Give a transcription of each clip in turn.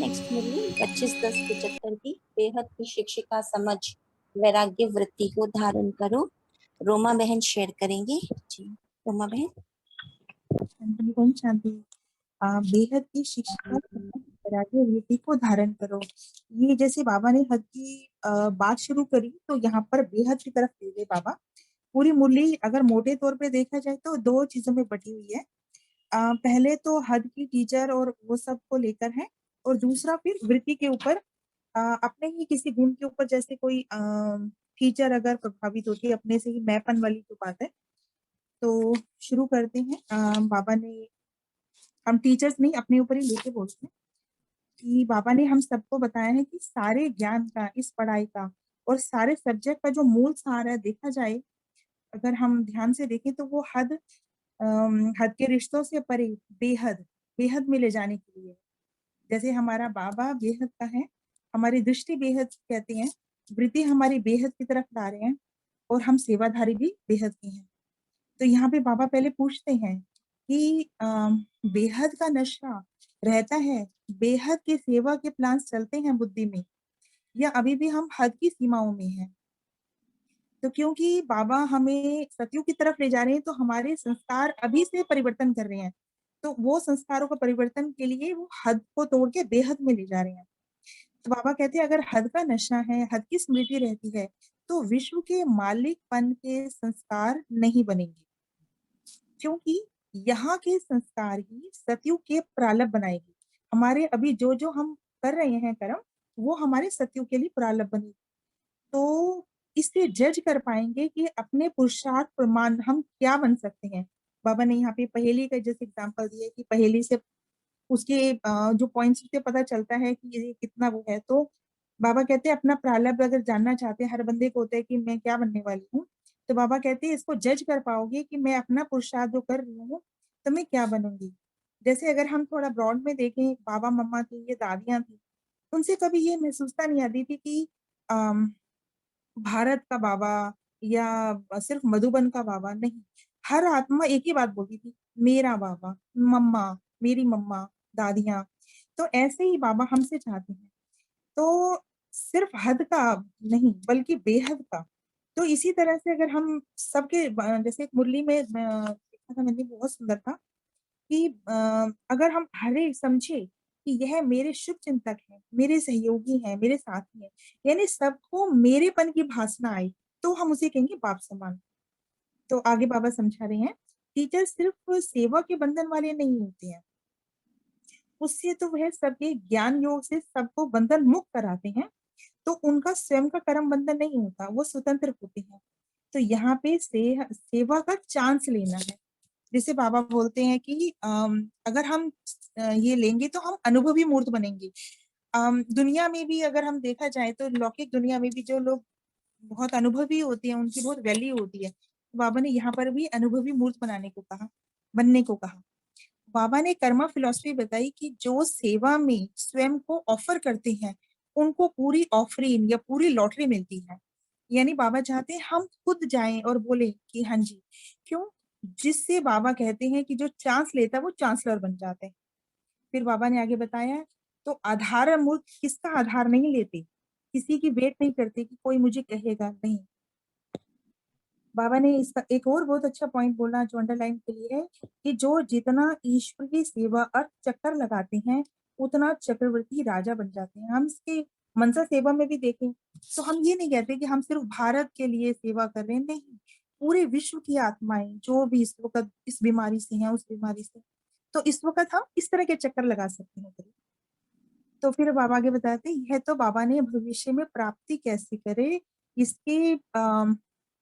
Next मुरली 25/10/75 की बेहद की शिक्षिका समझ वैराग्य वृत्ति को धारण करो। रोमा बहन शेयर करेंगे जी। रोमा बहन। ओम शांति। बेहद की शिक्षा वैराग्य वृत्ति को धारण करो। ये जैसे बाबा ने हद की बात शुरू करी तो यहाँ पर बेहद की तरफ ले गए बाबा। पूरी मुरली अगर मोटे तौर पे देखा जाए तो दो चीजों में बटी हुई है। पहले तो हद की टीचर और वो सब को लेकर है, और दूसरा फिर वृत्ति के ऊपर अपने ही किसी गुण के ऊपर, जैसे कोई टीचर अगर प्रभावित होती है अपने से ही, मैपन वाली जो बात है। तो शुरू करते हैं। बाबा ने, हम टीचर्स नहीं अपने ऊपर ही लेके बोलते हैं कि बाबा ने हम सबको बताया है कि सारे ज्ञान का, इस पढ़ाई का और सारे सब्जेक्ट का जो मूल सार है, देखा जाए अगर हम ध्यान से देखें तो वो हद के रिश्तों से परे बेहद बेहद में ले जाने के लिए। जैसे हमारा बाबा बेहद का है, हमारी दृष्टि बेहद कहते हैं, वृत्ति हमारी बेहद की तरफ ला रहे हैं, और हम सेवाधारी भी बेहद के हैं। तो यहाँ पे बाबा पहले पूछते हैं कि बेहद का नशा रहता है, बेहद की सेवा के प्लान्स चलते हैं बुद्धि में, या अभी भी हम हद की सीमाओं में हैं। तो क्योंकि बाबा हमें सतयुग की तरफ ले जा रहे हैं, तो हमारे संस्कार अभी से परिवर्तन कर रहे हैं। तो वो संस्कारों का परिवर्तन के लिए वो हद को तोड़ के बेहद में ले जा रहे हैं। तो बाबा कहते हैं अगर हद का नशा है, हद की स्मृति रहती है, तो विश्व के मालिकपन के संस्कार नहीं बनेंगे, क्योंकि यहाँ के संस्कार ही सतयुग के प्रारब्ध बनाएगी। हमारे अभी जो जो हम कर रहे हैं कर्म, वो हमारे सतयुग के लिए प्रारब्ध बनेगी। तो इससे जज कर पाएंगे कि अपने पुरुषार्थ प्रमाण हम क्या बन सकते हैं। बाबा ने यहाँ पे पहेली का जैसे एग्जांपल दिया कि पहेली से उसके जो पॉइंट्स से पता चलता है कि ये कितना वो है। तो बाबा कहते हैं अपना प्रारब्ध अगर जानना चाहते हैं, हर बंदे को होता है कि मैं क्या बनने वाली हूँ, तो बाबा कहते हैं इसको जज कर पाओगे कि मैं अपना पुरुषार्थ जो कर रही हूँ तो मैं क्या बनूंगी। जैसे अगर हम थोड़ा ब्रॉड में देखें, बाबा मम्मा थी, ये दादियां थी, उनसे कभी ये महसूसता नहीं आती थी कि भारत का बाबा या सिर्फ मधुबन का बाबा नहीं। हर आत्मा एक ही बात बोलती थी, मेरा बाबा, मम्मा, मेरी मम्मा, दादियां। तो ऐसे ही बाबा हमसे चाहते हैं, तो सिर्फ हद का नहीं बल्कि बेहद का। तो इसी तरह से अगर हम सबके जैसे एक मुरली में देखा था मैंने, बहुत सुंदर था कि अगर हम हर एक समझे कि यह मेरे शुभ चिंतक हैं, मेरे सहयोगी हैं, मेरे साथी हैं, यानी सबको मेरेपन की भासना आई, तो हम उसे कहेंगे बाप समान। तो आगे बाबा समझा रहे हैं, टीचर सिर्फ सेवा के बंधन वाले नहीं होते हैं, उससे तो वह सबके ज्ञान योग से सबको बंधन मुक्त कराते हैं। तो उनका स्वयं का कर्म बंधन नहीं होता, वो स्वतंत्र होते हैं। तो यहाँ पे सेवा का चांस लेना है। जैसे बाबा बोलते हैं कि अगर हम ये लेंगे तो हम अनुभवी मूर्त बनेंगे। दुनिया में भी अगर हम देखा जाए तो लौकिक दुनिया में भी जो लोग बहुत अनुभवी होते हैं उनकी बहुत वैल्यू होती है। बाबा ने यहाँ पर भी अनुभवी मूर्त बनाने को कहा, बनने को कहा। बाबा ने कर्मा फिलॉसफी बताई कि जो सेवा में स्वयं को ऑफर करते हैं उनको पूरी ऑफरिंग या पूरी लॉटरी मिलती है। यानी बाबा चाहते हैं हम खुद जाएं और बोले कि हाँ जी, क्यों, जिससे बाबा कहते हैं कि जो चांस लेता है वो चांसलर बन जाते हैं। फिर बाबा ने आगे बताया, तो आधार मूर्ख किसका आधार नहीं लेते, किसी की वेट नहीं करते कि कोई मुझे कहेगा, नहीं। बाबा ने इसका एक और बहुत अच्छा पॉइंट बोला जो अंडरलाइन के लिए है कि जो जितना ईश्वर की सेवा अर्थ चक्कर लगाते हैं उतना चक्रवर्ती राजा बन जाते हैं। हम इसके मनसा सेवा में भी देखें तो हम ये नहीं कहते कि हम सिर्फ भारत के लिए सेवा कर रहे हैं, नहीं, पूरे विश्व की आत्माएं जो भी इस वक्त इस बीमारी से हैं, उस बीमारी से, तो इस वक्त हम इस तरह के चक्कर लगा सकते हैं। तो फिर बाबा आगे बताते हैं, यह तो बाबा ने भविष्य में प्राप्ति कैसे करे इसके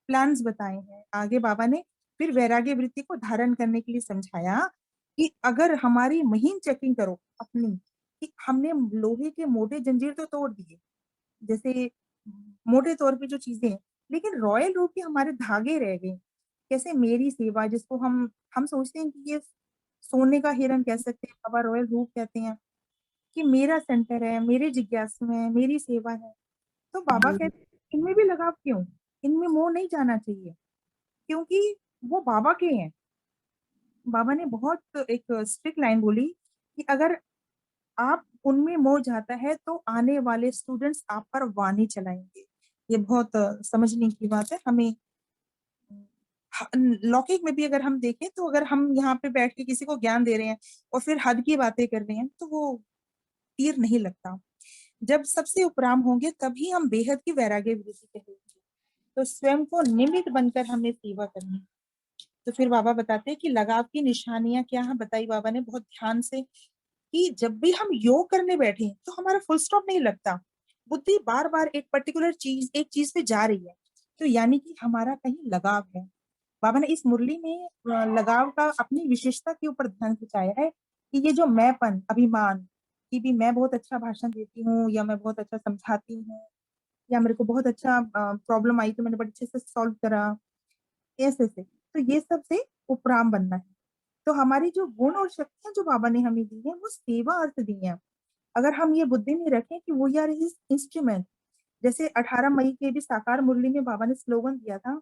प्लान्स बताए हैं। आगे बाबा ने फिर वैराग्य वृत्ति को धारण करने के लिए समझाया कि अगर हमारी महीन चेकिंग करो अपनी, कि हमने लोहे के मोटे जंजीर तो तोड़ दिए, जैसे मोटे तौर पे जो चीजें हैं, लेकिन रॉयल रूप के हमारे धागे रह गए। कैसे, मेरी सेवा, जिसको हम सोचते हैं कि ये सोने का हिरन कह सकते हैं, बाबा रॉयल रूप कहते हैं कि मेरा सेंटर है, मेरे जिज्ञासु है, मेरी सेवा है। तो बाबा कहते हैं इनमें भी लगाव क्यों, इनमें मोह नहीं जाना चाहिए, क्योंकि वो बाबा के हैं। बाबा ने बहुत एक स्ट्रिक्ट लाइन बोली कि अगर आप उनमें मोह जाता है तो आने वाले स्टूडेंट्स आप पर वाणी चलाएंगे। ये बहुत समझने की बात है। हमें लौकिक में भी अगर हम देखें तो अगर हम यहाँ पे बैठ के किसी को ज्ञान दे रहे हैं और फिर हद की बातें कर रहे हैं तो वो तीर नहीं लगता। जब सबसे उपराम होंगे तभी हम बेहद की वैराग्य वृत्ति कहेंगे। तो स्वयं को निमित्त बनकर हमें सेवा करनी। तो फिर बाबा बताते हैं कि लगाव की निशानियां क्या है, बताई बाबा ने बहुत ध्यान से, कि जब भी हम योग करने बैठे तो हमारा फुल स्टॉप नहीं लगता, बुद्धि बार बार एक पर्टिकुलर चीज एक चीज पे जा रही है, तो यानी कि हमारा कहीं लगाव है। बाबा ने इस मुरली में लगाव का अपनी विशेषता के ऊपर ध्यान खिंचाया है कि ये जो मैंपन अभिमान कि भी मैं बहुत अच्छा भाषण देती हूँ या मैं बहुत अच्छा समझाती हूँ या मेरे को बहुत अच्छा प्रॉब्लम आई तो मैंने बड़े अच्छे से सॉल्व करा, ऐसे से, तो ये सब से उपराम बनना है। तो हमारी जो गुण और शक्तियां जो बाबा ने हमें दी है वो सेवा अर्थ दी है। अगर हम ये बुद्धि में रखें कि वो यार इस इंस्ट्रूमेंट, जैसे 18 मई के भी साकार मुरली में बाबा ने स्लोगन दिया था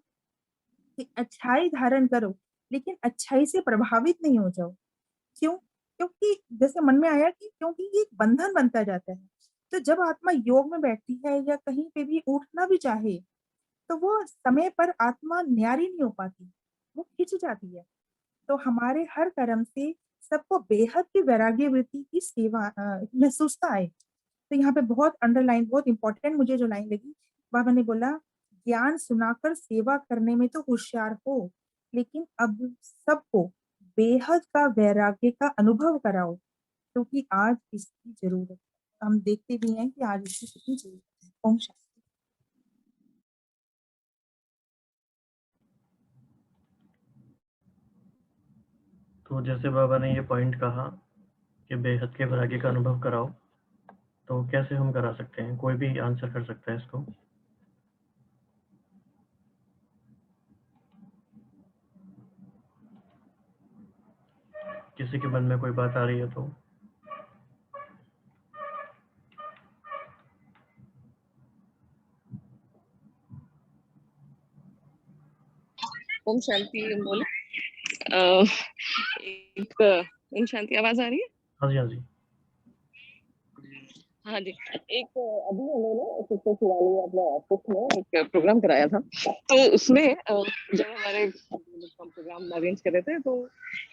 कि अच्छाई धारण करो लेकिन अच्छाई से प्रभावित नहीं हो जाओ। क्यों? क्योंकि जैसे मन में आया कि क्योंकि ये एक बंधन बनता जाता है। तो जब आत्मा योग में बैठती है या कहीं पे भी उठना भी चाहे तो वो समय पर आत्मा न्यारी नहीं हो पाती, वो खिंच जाती है। तो हमारे हर कर्म से सबको बेहद की वैराग्य वृत्ति की सेवा महसूसता आए। तो यहाँ पे बहुत अंडरलाइन बहुत इंपॉर्टेंट मुझे जो लाइन लगी, बाबा ने बोला ज्ञान सुनाकर सेवा करने में तो होशियार हो लेकिन अब सबको बेहद का वैराग्य का अनुभव कराओ, क्योंकि आज इसकी जरूरत है। हम देखते भी हैं कि आज इसकी कितनी जरूरत है। ओम शांति। तो जैसे बाबा ने ये पॉइंट कहा कि बेहद के वैराग्य का अनुभव कराओ, तो कैसे हम करा सकते हैं? कोई भी आंसर कर सकता है इसको? किसी के मन में कोई बात आ रही है तो? ओम शांति बोले। एक ओम शांति आवाज आ रही है? हाँ जी, हाँ जी। हाँ जी। एक अभी उन्होंने सिस्टर शिवानी ने अपने ऑफिस में एक प्रोग्राम कराया था, तो उसमें जब हमारे हम प्रोग्राम अरेंज कर रहे थे तो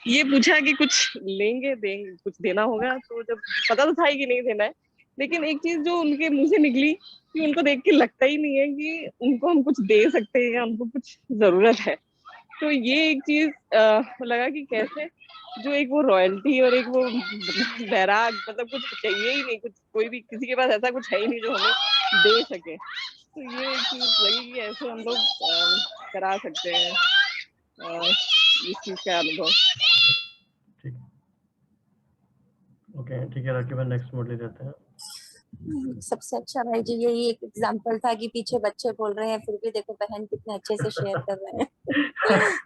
ये पूछा कि कुछ लेंगे देंगे कुछ देना होगा, तो जब पता तो था ही कि नहीं देना है, लेकिन एक चीज जो उनके मुंह से निकली कि उनको देख के लगता ही नहीं है कि उनको हम कुछ दे सकते हैं या उनको कुछ जरूरत है। तो ये एक चीज लगा कि कैसे जो एक वो रॉयल्टी और एक वो बैराग, मतलब कुछ चाहिए ही नहीं, कुछ कोई भी किसी के पास ऐसा कुछ है ही नहीं जो हमें दे सके। तो ये एक चीज लगी कि ऐसे हम लोग करा सकते हैं इस चीज का अनुभव। ठीक है, ओके, ठीक है। राखी बहन नेक्स्ट मॉडल देते हैं। सबसे अच्छा भाई जी यही एक एग्जांपल था कि पीछे बच्चे बोल रहे हैं फिर भी देखो बहन कितने अच्छे से शेयर कर रहे हैं। बिल्कुल।